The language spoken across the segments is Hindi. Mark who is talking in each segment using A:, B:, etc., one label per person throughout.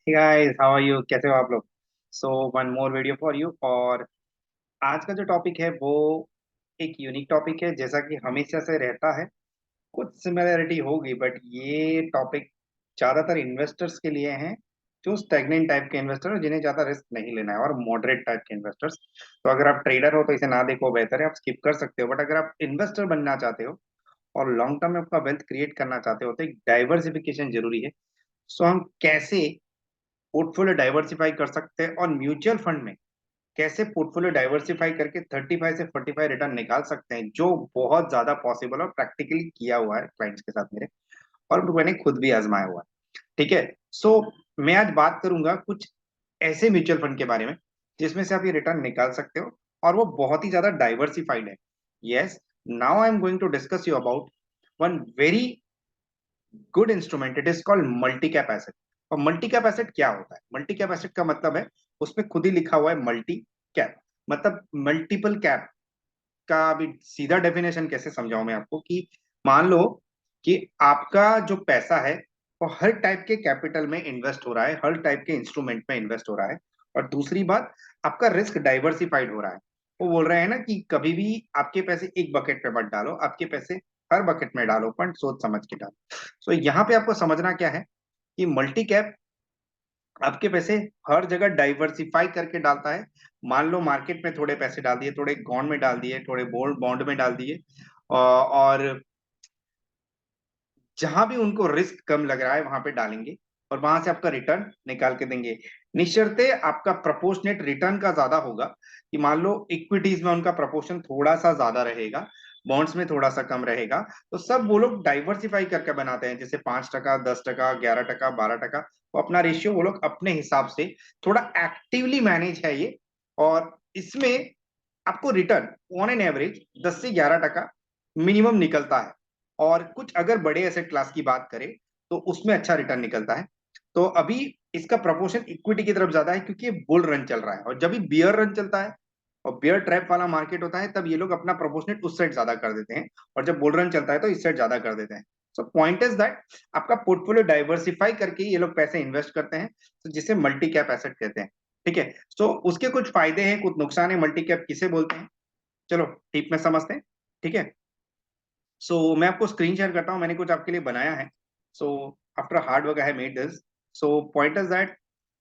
A: Guys, how are you? कैसे हो आप लोग? So one more video for you. और आज का जो टॉपिक है वो एक यूनिक टॉपिक है, जैसा कि हमेशा से रहता है। कुछ सिमिलरिटी होगी, बट ये टॉपिक ज्यादातर इन्वेस्टर्स के लिए है, जो स्टैग्नेंट टाइप के इन्वेस्टर हैं, जिन्हें ज्यादा रिस्क नहीं लेना है, और मॉडरेट टाइप के इन्वेस्टर्स। तो अगर आप ट्रेडर हो तो इसे ना देखो, बेहतर है, आप स्किप कर सकते हो। बट अगर आप इन्वेस्टर बनना चाहते हो और लॉन्ग टर्म में आपका वेल्थ क्रिएट करना चाहते हो, तो एक डाइवर्सिफिकेशन जरूरी है। सो हम कैसे पोर्टफोलियो डाइवर्सिफाई कर सकते हैं, और म्यूचुअल फंड में कैसे पोर्टफोलियो डाइवर्सिफाई करके 35 से 45 रिटर्न निकाल सकते हैं, जो बहुत ज्यादा पॉसिबल और प्रैक्टिकली किया हुआ है क्लाइंट्स के साथ मेरे, और मैंने खुद भी आजमाया हुआ है। ठीक है। सो मैं आज बात करूंगा कुछ ऐसे म्यूचुअल फंड के बारे में जिसमें से आप ये रिटर्न निकाल सकते हो, और वो बहुत ही ज्यादा डाइवर्सिफाइड है। Yes, now I am going to discuss you about one very good instrument. It is called multi cap asset. और मल्टी कैप एसेट क्या होता है? मल्टी कैप एसेट का मतलब है, उसमें खुद ही लिखा हुआ है मल्टी कैप, मतलब मल्टीपल कैप का। अभी सीधा डेफिनेशन कैसे समझाऊं मैं आपको, कि मान लो कि आपका जो पैसा है वो हर टाइप के कैपिटल में इन्वेस्ट हो रहा है, हर टाइप के इंस्ट्रूमेंट में इन्वेस्ट हो रहा है। और दूसरी बात, आपका रिस्क डाइवर्सिफाइड हो रहा है। वो बोल रहे हैं ना कि कभी भी आपके पैसे एक बकेट पे मत डालो, आपके पैसे हर बकेट में डालो, पर सोच समझ के डालो। तो यहाँ पे आपको समझना क्या है, कि मल्टी कैप आपके पैसे हर जगह डाइवर्सिफाई करके डालता है। मान लो मार्केट में थोड़े पैसे डाल दिए, थोड़े बॉन्ड में डाल दिए, थोड़े बोल्ड बॉन्ड में डाल दिए, और जहां भी उनको रिस्क कम लग रहा है वहां पे डालेंगे, और वहां से आपका रिटर्न निकाल के देंगे। निश्चित आपका प्रपोर्शनेट रिटर्न का ज्यादा होगा, कि मान लो इक्विटीज में उनका प्रपोर्शन थोड़ा सा ज्यादा रहेगा, बॉन्ड्स में थोड़ा सा कम रहेगा। तो सब वो लोग डाइवर्सिफाई करके बनाते हैं, जैसे 5%, 10%, 11%, 12%। वो अपना रेशियो वो लोग अपने हिसाब से थोड़ा एक्टिवली मैनेज है ये। और इसमें आपको रिटर्न ऑन एन एवरेज 10 से 11% मिनिमम निकलता है। और कुछ अगर बड़े एसेट क्लास की बात करें तो उसमें अच्छा रिटर्न निकलता है। तो अभी इसका प्रपोर्शन इक्विटी की तरफ ज्यादा है, क्योंकि ये बुल रन चल रहा है, और जब भी बियर रन चलता है और बियर ट्रैप वाला मार्केट होता है, तब ये लोग अपना प्रपोर्शनेट उस साइड ज्यादा कर देते हैं, और जब बुल रन चलता है तो इस साइड ज्यादा कर देते हैं। सो पॉइंट इज दैट आपका पोर्टफोलियो डाइवर्सिफाई करके ये लोग पैसे इन्वेस्ट करते हैं, तो जिसे मल्टी कैप एसेट कहते हैं। ठीक है। सो उसके कुछ फायदे हैं, कुछ नुकसान है। मल्टी कैप किसे बोलते हैं, चलो डीप में समझते हैं। ठीक है। मैं आपको स्क्रीन शेयर करता हूँ, मैंने कुछ आपके लिए बनाया है। So after hard work I have made this. Point is that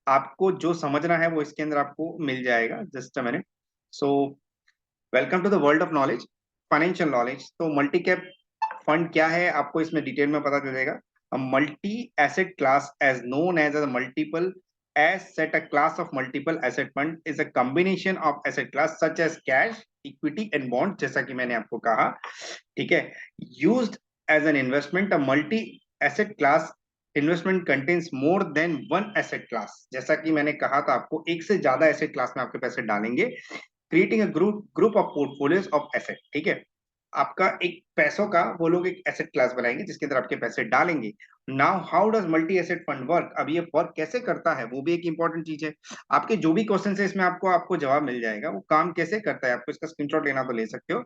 A: आपको जो समझना है वो इसके अंदर आपको मिल जाएगा। Just a minute. So welcome to the world of knowledge, financial knowledge. तो मल्टी कैप फंड क्या है, आपको इसमें डिटेल में पता चलेगा। A multi-asset class, as known as a multiple asset, a class of multiple asset fund is a combination of asset class such as cash, equity and bond, जैसा कि मैंने आपको कहा। ठीक है। Used as an investment, a multi-asset class investment contains more than one asset class. जैसा कि मैंने कहा था आपको, एक से ज्यादा एसेट क्लास में आपके पैसे डालेंगे, creating a group group of portfolios of asset. ठीक है। आपका एक पैसों का वो लोग एक एसेट क्लास बनाएंगे जिसके अंदर आपके पैसे डालेंगे। Now how does multi asset fund work? अब ये वर्क कैसे करता है वो भी एक इंपॉर्टेंट चीज है। आपके जो भी क्वेश्चन है इसमें आपको आपको जवाब मिल जाएगा। वो काम कैसे करता है, आपको इसका स्क्रीनशॉट लेना तो ले सकते हो।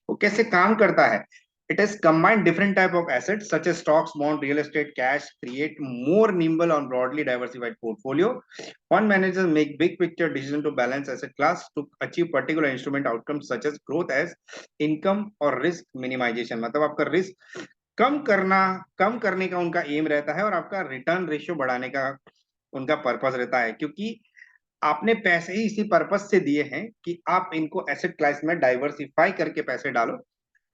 A: वो कैसे काम करता है? It has combined different type of assets such as stocks, bond, real estate, cash, create more nimble and broadly diversified portfolio. Fund managers make big picture decision to balance asset class to achieve particular instrument outcomes such as growth as income और risk minimization। मतलब आपका रिस्क कम करने का उनका एम रहता है, और आपका रिटर्न रेशियो बढ़ाने का उनका पर्पस रहता है। क्योंकि आपने पैसे ही इसी पर्पस से दिए हैं कि आप इनको एसेट क्लास में डाइवर्सिफाई करके पैसे डालो।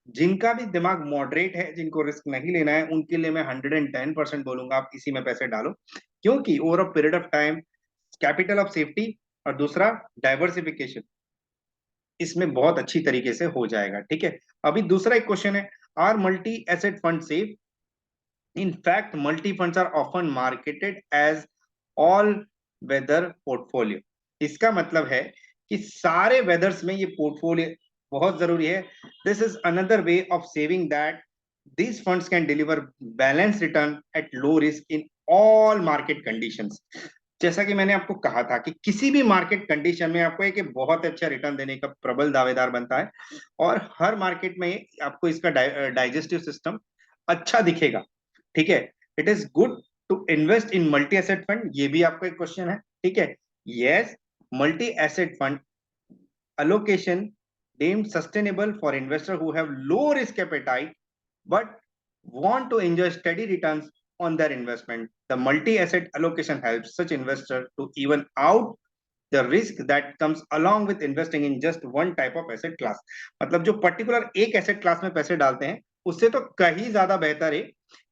A: जिनका भी दिमाग मॉडरेट है, जिनको रिस्क नहीं लेना है, उनके लिए मैं 110% बोलूंगा आप इसी में पैसे डालो। क्योंकि over a period of time capital of safety, और दूसरा डाइवर्सिफिकेशन, इसमें बहुत अच्छी तरीके से हो जाएगा। ठीक है। अभी दूसरा एक क्वेश्चन है, are multi asset fund safe? In fact multi funds are often marketed as all weather portfolio. इसका मतलब है कि सारे वेदर्स में ये पोर्टफोलियो बहुत जरूरी है। This is another way of saving that these funds can deliver balanced return at low risk in all market conditions। जैसा कि मैंने आपको कहा था कि किसी भी मार्केट कंडीशन में आपको एक बहुत अच्छा रिटर्न देने का प्रबल दावेदार बनता है, और हर मार्केट में आपको इसका डाइजेस्टिव सिस्टम अच्छा दिखेगा। ठीक है। It is good to invest in multi asset fund, ये भी आपका एक क्वेश्चन है, ठीक है। Yes, multi asset fund allocation deemed sustainable for investors who have low risk appetite but want to enjoy steady returns on their investment. The multi-asset allocation helps such investors to even out the risk that comes along with investing in just one type of asset class. मतलब जो पर्टिकुलर एक एसेट क्लास में पैसे डालते हैं उससे तो कहीं ज्यादा बेहतर है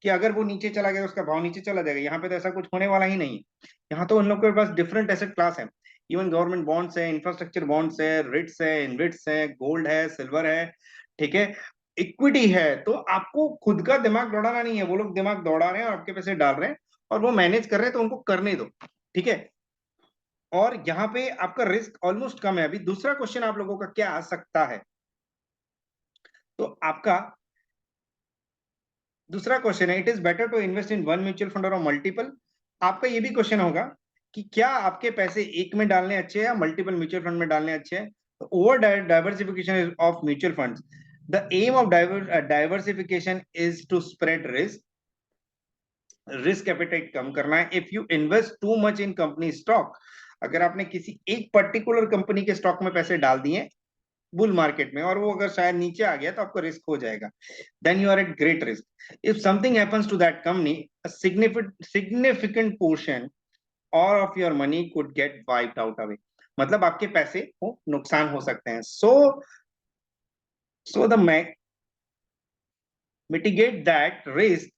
A: कि अगर वो नीचे चला गया उसका भाव नीचे चला जाएगा। यहाँ पे तो ऐसा कुछ होने वाला ही नहीं है। यहाँ तो उन लोग के पास डिफरेंट एसेट क्लास है। इवन गवर्नमेंट बॉन्ड्स है, इंफ्रास्ट्रक्चर बॉन्ड्स है, रिट्स है, इनविट्स है, गोल्ड है, सिल्वर है, ठीक है, इक्विटी है। तो आपको खुद का दिमाग दौड़ाना नहीं है, वो लोग दिमाग दौड़ा रहे हैं और आपके पैसे डाल रहे हैं और वो मैनेज कर रहे हैं, तो उनको करने दो, ठीक है। और यहाँ पे आपका रिस्क ऑलमोस्ट कम है। अभी दूसरा क्वेश्चन आप लोगों का क्या आ सकता है, तो आपका दूसरा क्वेश्चन है, it is better to invest in one mutual fund और मल्टीपल। आपका ये भी क्वेश्चन होगा कि क्या आपके पैसे एक में डालने अच्छे हैं या मल्टीपल म्यूचुअल फंड में डालने अच्छे हैं। Over diversification of mutual funds, the aim of diversification is to spread risk, risk appetite कम करना है। If you invest too much in company stock, अगर आपने किसी एक पर्टिकुलर कंपनी के स्टॉक में पैसे डाल दिए बुल मार्केट में और वो अगर शायद नीचे आ गया तो आपको रिस्क हो जाएगा, then you are at great risk. If something happens to that company, a significant portion or of your money could get wiped out away, मतलब आपके पैसे को नुकसान हो सकते हैं। So the mitigate that risk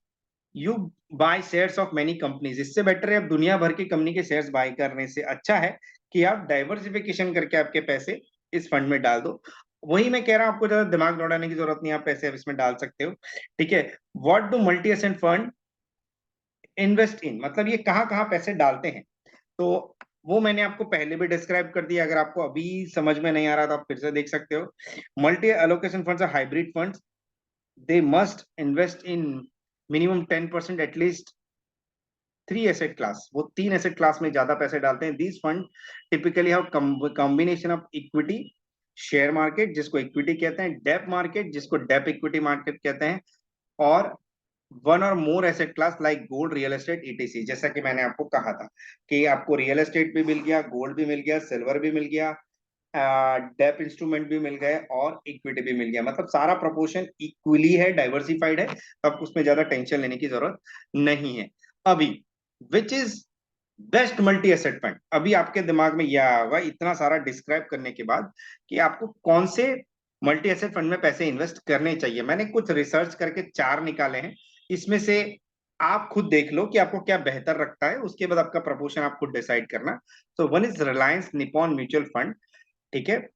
A: you buy shares of many companies. इससे बेटर है आप दुनिया भर की कंपनी के शेयर्स बाय करने से अच्छा है कि आप डाइवर्सिफिकेशन करके आपके पैसे इस फंड में डाल दो। वही मैं कह रहा हूं, आपको ज्यादा दिमाग दौड़ाने की जरूरत नहीं, आप पैसे अब इसमें डाल सकते हो, ठीक है। What do multi asset fund invest in, मतलब ये कहाँ कहाँ पैसे डालते हैं, तो वो मैंने आपको पहले भी डिस्क्राइब कर दिया। अगर आपको अभी समझ में नहीं आ रहा तो आप फिर से देख सकते हो। Multi allocation funds are hybrid funds, they must invest in minimum 10% at least three asset class, वो तीन एसेट क्लास में ज्यादा पैसे डालते हैं। These fund typically have combination of equity, share market जिसको इक्विटी कहते हैं, डेप मार्केट जिसको डेप इक्विटी मार्केट कहते हैं, और one or more asset class like gold, real estate, etc. जैसा कि मैंने आपको कहा था कि आपको रियल एस्टेट भी मिल गया, गोल्ड भी मिल गया, सिल्वर भी मिल गया, डेप इंस्ट्रूमेंट भी मिल गए और इक्विटी भी मिल गया, मतलब सारा प्रोपोर्शन इक्वली है, डाइवर्सिफाइड है, तो आपको उसमें ज्यादा टेंशन लेने की जरूरत नहीं है। अभी which is best multi asset fund, अभी आपके दिमाग में यह होगा इतना सारा डिस्क्राइब करने के बाद कि आपको कौन से मल्टी एसेट फंड में पैसे इन्वेस्ट करने चाहिए। मैंने कुछ रिसर्च करके चार निकाले हैं, इसमें से आप खुद देख लो कि आपको क्या बेहतर रखता है, उसके बाद आपका प्रपोर्शन आप खुद डिसाइड करना। तो one is Reliance Nippon mutual fund, ठीक है।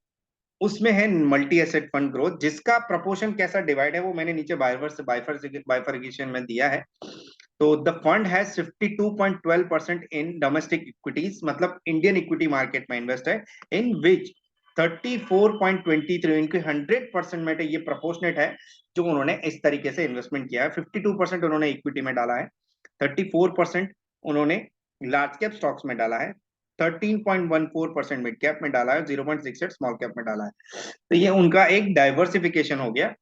A: उसमें है मल्टी एसेट फंड ग्रोथ, जिसका प्रपोर्शन कैसा डिवाइड है वो मैंने नीचे बाइफरगेशन में दिया है। तो the fund has 52.12% in domestic equities, मतलब इंडियन इक्विटी मार्केट में इन्वेस्ट है, इन विच 34.23 इनके 100% में ये प्रोपोर्शनेट है जो उन्होंने इस तरीके से इन्वेस्टमेंट किया है। 52% उन्होंने इक्विटी में डाला है, 34% उन्होंने लार्ज कैप स्टॉक्स में डाला है, 13.14% मिड कैप में डाला है, 0.68 स्मॉल कैप में डाला है। तो ये उनका एक डाइवर्सिफिकेशन हो गया।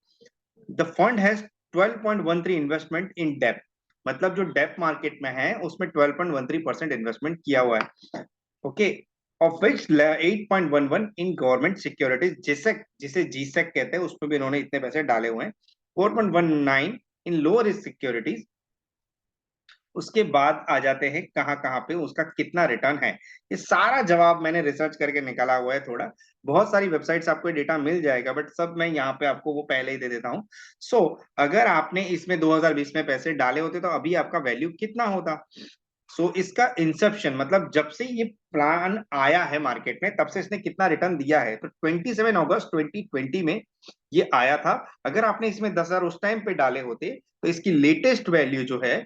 A: The fund has 12.13 investment in Depp, मतलब जो डेप मार्केट में है उसमें 12.13% इन्वेस्टमेंट किया हुआ है, okay. Of which 8.11 in government securities, जिसे जीसेक कहते हैं, उसमें भी इन्होंने इतने पैसे डाले हुए हैं। 4.19 इन लोअर सिक्योरिटीज। उसके बाद आ जाते हैं कहाँ कहाँ पे उसका कितना रिटर्न है। ये सारा जवाब मैंने रिसर्च करके निकाला हुआ है, थोड़ा बहुत सारी वेबसाइट्स आपको डेटा मिल जाएगा, बट सब मैं यहाँ पे आपको वो पहले ही दे देता हूँ। सो अगर आपने इसमें 2020 में पैसे डाले होते तो अभी आपका वैल्यू कितना होता। इसका इंसेप्शन, मतलब जब से ये प्लान आया है मार्केट में तब से इसने कितना रिटर्न दिया है, तो 27 अगस्त 2020 में ये आया था। अगर आपने इसमें 10,000 उस टाइम पे डाले होते तो इसकी लेटेस्ट वैल्यू जो है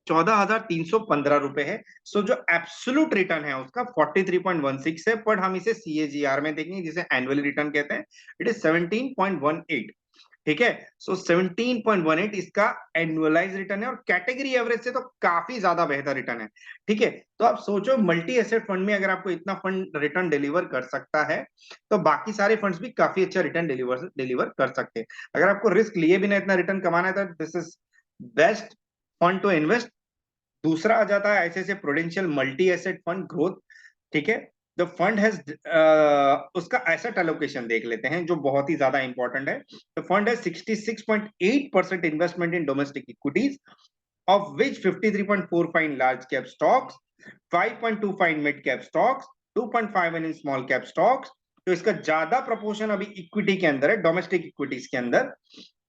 A: 14,315 रुपए है। जो एब्सोल्यूट रिटर्न है उसका 43.16 है, बट हम इसे CAGR में देखेंगे जिसे एनुअली रिटर्न कहते हैं, इट इज 17.18, ठीक है। 17.18 इसका एनुअलाइज रिटर्न है और कैटेगरी एवरेज से तो काफी ज्यादा बेहतर रिटर्न है, ठीक है। तो आप सोचो मल्टी एसेट फंड में अगर आपको इतना फंड रिटर्न डिलीवर कर सकता है तो बाकी सारे फंड्स भी काफी अच्छा रिटर्न डिलीवर कर सकते हैं। अगर आपको रिस्क लिए बिना इतना रिटर्न कमाना है तो this is best fund to invest दूसरा आ जाता है ऐसे Prudential multi asset fund growth, ठीक है। द फंड हैज, उसका एसेट एलोकेशन देख लेते हैं जो बहुत ही ज्यादा इंपॉर्टेंट है। The fund has 66.8% investment in domestic equities, of which 53.45 in large cap stocks, 5.25 in mid cap stocks, 2.5 in small cap stocks। तो इसका ज्यादा प्रोपोर्शन अभी इक्विटी के अंदर है, डोमेस्टिक इक्विटीज के अंदर।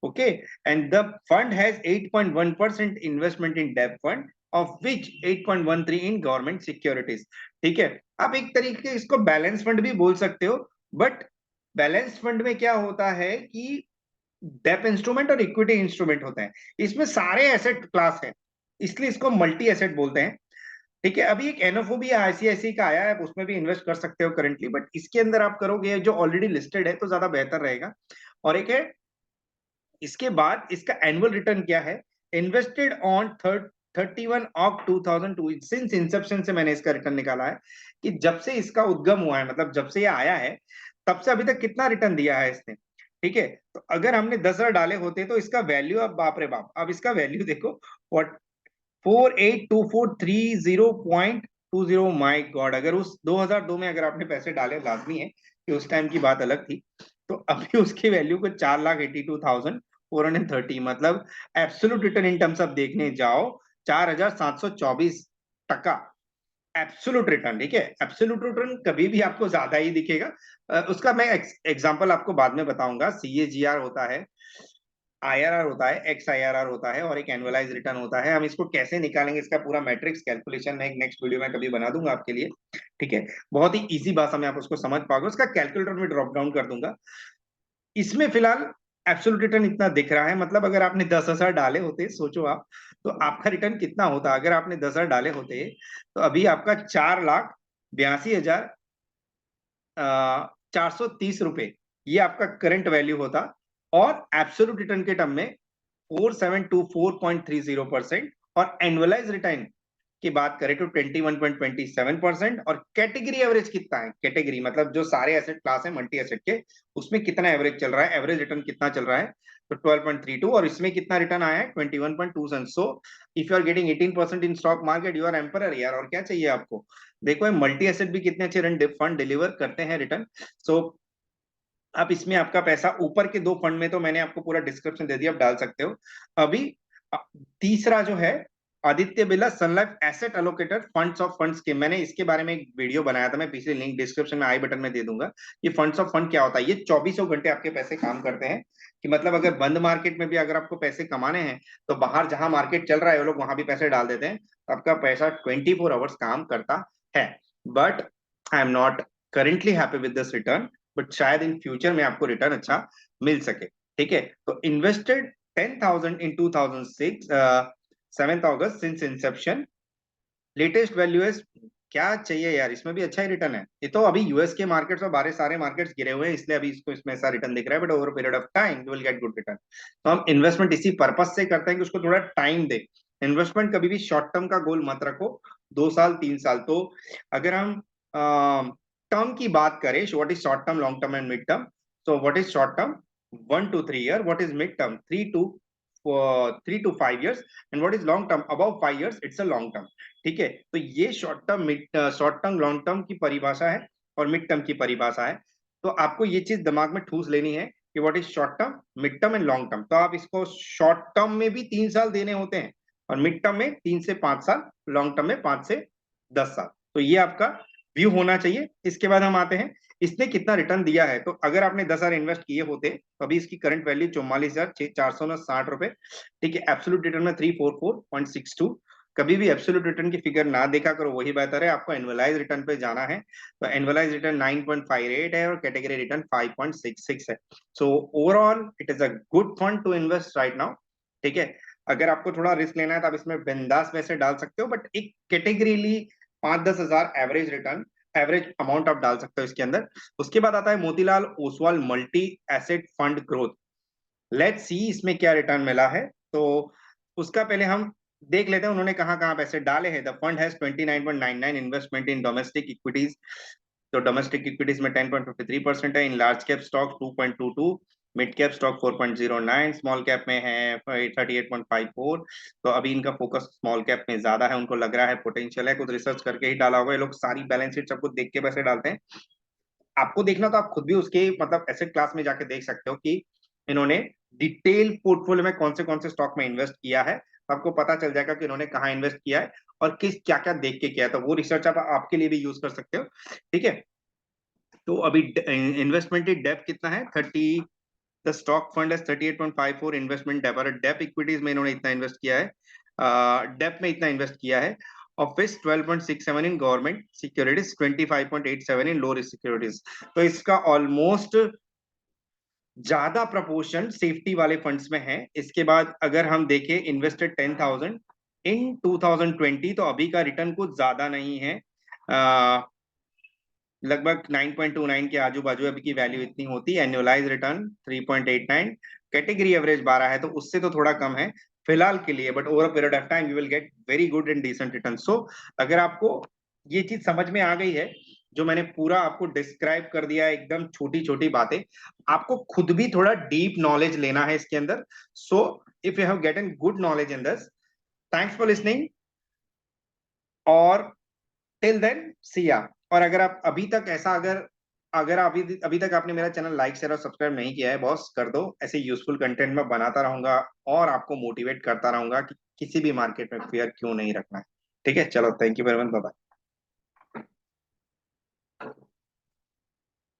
A: Okay, and the fund has 8.1% investment in डेब्ट fund, of which 8.13 in government securities. ठीक है, आप एक तरीके से इसको बैलेंस फंड भी बोल सकते हो, बट बैलेंस फंड में क्या होता है कि डेप इंस्ट्रूमेंट और इक्विटी इंस्ट्रूमेंट होते हैं, इसमें सारे एसेट क्लास है, इसलिए इसको मल्टी एसेट बोलते हैं। ठीक है, अभी एक एनएफओ भी आईसीआईसी का आया है, उसमें भी इन्वेस्ट कर सकते हो करंटली, बट इसके अंदर आप करोगे जो ऑलरेडी लिस्टेड है तो ज्यादा बेहतर रहेगा। और एक है, इसके बाद इसका एनुअल रिटर्न क्या है, invested on 31 of 2002, since Inception से मैंने इसका रिटर्न निकाला है कि जब से इसका उद्गम हुआ है, मतलब जब से ये आया है तब से अभी तक कितना रिटर्न दिया है इसने। ठीक है, तो अगर हमने 10,000 डाले होते तो इसका वैल्यू, अब बाप रे बाप, अब इसका वैल्यू देखो, 482430.20, माई गॉड। अगर उस 2002 में अगर आपने पैसे डाले, लाजमी है कि उस टाइम की बात अलग थी, तो अभी उसकी वैल्यू को 4,82,430, मतलब absolute return in terms of देखने जाओ 4,724 टका एब्सोल्यूट रिटर्न। ठीक है, एब्सोल्यूट रिटर्न कभी भी आपको ज्यादा ही दिखेगा। उसका मैं एग्जांपल आपको बाद में बताऊंगा। सीएजीआर होता है, आईआरआर होता है, एक्स आईआरआर होता है, और एक एनुअलाइज रिटर्न होता है। हम इसको कैसे निकालेंगे, इसका पूरा मैट्रिक्स कैलकुलेशन मैं एक नेक्स्ट वीडियो में कभी बना दूंगा आपके लिए। ठीक है, बहुत ही इजी भाषा में आप उसको समझ पाओगे, उसका कैलकुलेटर में ड्रॉप डाउन कर दूंगा। इसमें फिलहाल एब्सोल्यूट रिटर्न इतना दिख रहा है, मतलब अगर आपने 10,000 डाले होते, सोचो आप, तो आपका रिटर्न कितना होता। अगर आपने 10,000 डाले होते तो अभी आपका 4,82,430 रुपए, ये आपका करंट वैल्यू होता। और एब्सोल्यूट रिटर्न के टर्म में 4724.30%, और एनुअलाइज रिटर्न की बात करें तो 21.27%। और कैटेगरी एवरेज कितना है, कैटेगरी मतलब जो सारे एसेट क्लास है मल्टी एसेट के, उसमें कितना एवरेज चल रहा है, एवरेज रिटर्न कितना चल रहा है, तो 12.32, और इसमें कितना रिटर्न आया है 21.27। So if you are getting 18% in stock market, you are emperor यार, और क्या चाहिए आपको। देखो मल्टी एसेट भी कितने अच्छे रन फंड डिलीवर करते हैं रिटर्न। सो अब इसमें आपका पैसा ऊपर के दो फंड में तो मैंने आपको पूरा डिस्क्रिप्शन दे दिया, आप डाल सकते हो। अभी तीसरा जो है, Aditya Birla Sun Life asset allocator funds of funds के, मैंने इसके बारे में एक वीडियो बनाया था, मैं पिछले लिंक डिस्क्रिप्शन में आई बटन में दे दूंगा। ये फंड्स ऑफ फंड क्या होता है, ये 24 घंटे आपके पैसे काम करते हैं, कि मतलब अगर बंद मार्केट में भी अगर आपको पैसे कमाने हैं तो बाहर जहां मार्केट चल रहा है वो लोग वहां भी पैसे डाल देते हैं, आपका पैसा 24 आवर्स काम करता है। But I am not currently happy with this return, but शायद इन फ्यूचर में आपको रिटर्न अच्छा मिल सके। ठीक है, तो इन्वेस्टेड 10,000 इन 2006, 7th अगस्त सिंस इंसेप्शन, लेटेस्ट वैल्यू है, क्या चाहिए यार, इसमें भी अच्छा ही रिटर्न है। ये तो अभी यूएस के मार्केट्स और बाहर सारे मार्केट्स गिरे हुए हैं, इसलिए अभी इसको इसमें ऐसा रिटर्न दिख रहा है, but over period of time you will get good return. तो हम इन्वेस्टमेंट इसी पर्पस से करते हैं कि उसको थोड़ा टाइम दे। इन्वेस्टमेंट कभी भी शॉर्ट टर्म का गोल मत रखो, 2 साल 3 साल। तो अगर हम टर्म की बात करें, what is short term, long term and mid term. So what is short term, 1 to 3 year, what is mid term, 3 to 5 years, and what is long term, above 5 years, it's a long term। ठीक है, तो ये शॉर्ट टर्म लॉन्ग टर्म की परिभाषा है, और मिड टर्म की परिभाषा है। तो आपको ये चीज दिमाग में ठूस लेनी है कि what is short term, mid term and long term. तो आप इसको शॉर्ट टर्म में भी 3 साल देने होते हैं, और मिड टर्म में 3 से 5 साल, लॉन्ग टर्म में 5 से 10 साल। तो ये आपका व्यू होना चाहिए। इसके बाद हम आते हैं इसने कितना रिटर्न दिया है। तो अगर आपने 10,000 इन्वेस्ट किए होते तो अभी इसकी करंट वैल्यू 44,460 रुपए। ठीक है, एब्सोल्यूट रिटर्न में 344.62। कभी भी एब्सोल्यूट रिटर्न की फिगर ना देखा करो, वही बेहतर है। आपको एनुअलाइज रिटर्न पे जाना है, तो एनुअलाइज रिटर्न 9.58 है, और कैटेगरी रिटर्न 5.66 है। So overall it is a good fund to invest right now. ठीक है, अगर आपको थोड़ा रिस्क लेना है तो आप इसमें बिंदास पैसे डाल सकते हो, बट एक कैटेगरीली 5-10 हजार एवरेज रिटर्न, एवरेज अमाउंट आप डाल सकते हो इसके अंदर। उसके बाद आता है Motilal Oswal multi asset fund growth. Let's see इसमें क्या रिटर्न मिला है। तो उसका पहले हम देख लेते हैं उन्होंने कहाँ कहाँ पैसे डाले हैं। The fund has 29.99 investment in domestic equities. तो डोमेस्टिक इक्विटीज में 10.53% है, in large cap stock 2.22, mid cap stock 4.09, small cap में है 38.54। तो अभी इनका फोकस स्मॉल कैप में ज्यादा है, उनको लग रहा है पोटेंशियल है, कुछ रिसर्च करके ही डाला होगा ये लोग, सारी बैलेंस शीट सबको देख के पैसे डालते हैं। आपको देखना तो आप खुद भी उसके मतलब एसेट क्लास में जाके देख सकते हो कि इन्होंने डिटेल पोर्टफोलियो में कौन से स्टॉक में इन्वेस्ट किया है, तो आपको पता चल जाएगा कि इन्होंने कहाँ इन्वेस्ट किया है और किस क्या क्या देख के किया है, तो वो रिसर्च आप आपके लिए भी यूज कर सकते हो। ठीक है, तो अभी इन्वेस्टमेंट डेप कितना है 30, द स्टॉक फंड है 38.54 इन्वेस्टमेंट डेप, और डेप इक्विटीज में इन्होंने इतना इन्वेस्ट किया है, डेप में इतना इन्वेस्ट किया है। ऑफिस 12.67 इन गवर्नमेंट सिक्योरिटीज, 25.87 इन लो रिस्क सिक्योरिटीज। तो इसका ऑलमोस्ट ज्यादा प्रपोर्शन सेफ्टी वाले फंड्स में है। इसके बाद अगर हम देखें इन्वेस्टेड 10,000 इन 2020, तो अभी का रिटर्न कुछ ज्यादा नहीं है, लगभग 9.29 के आजू बाजू अभी की वैल्यू इतनी होती है। एनुअलाइज रिटर्न 3.89, कैटेगरी एवरेज 12 है, तो उससे तो थोड़ा कम है फिलहाल के लिए, but over a period of time you will get very good and decent return. So अगर आपको ये चीज समझ में आ गई है, जो मैंने पूरा आपको डिस्क्राइब कर दिया है, एकदम छोटी छोटी बातें, आपको खुद भी थोड़ा डीप नॉलेज लेना है इसके अंदर। So if you have gotten good knowledge in this, thanks for listening, और टिल देन सी या। और अगर आप अभी तक ऐसा अगर अगर अभी अभी तक आपने मेरा चैनल लाइक शेयर और सब्सक्राइब नहीं किया है, बॉस कर दो। ऐसे यूजफुल कंटेंट मैं बनाता रहूंगा और आपको मोटिवेट करता रहूंगा कि किसी भी मार्केट में फियर क्यों नहीं रखना है। ठीक है, चलो, thank you very much, bye.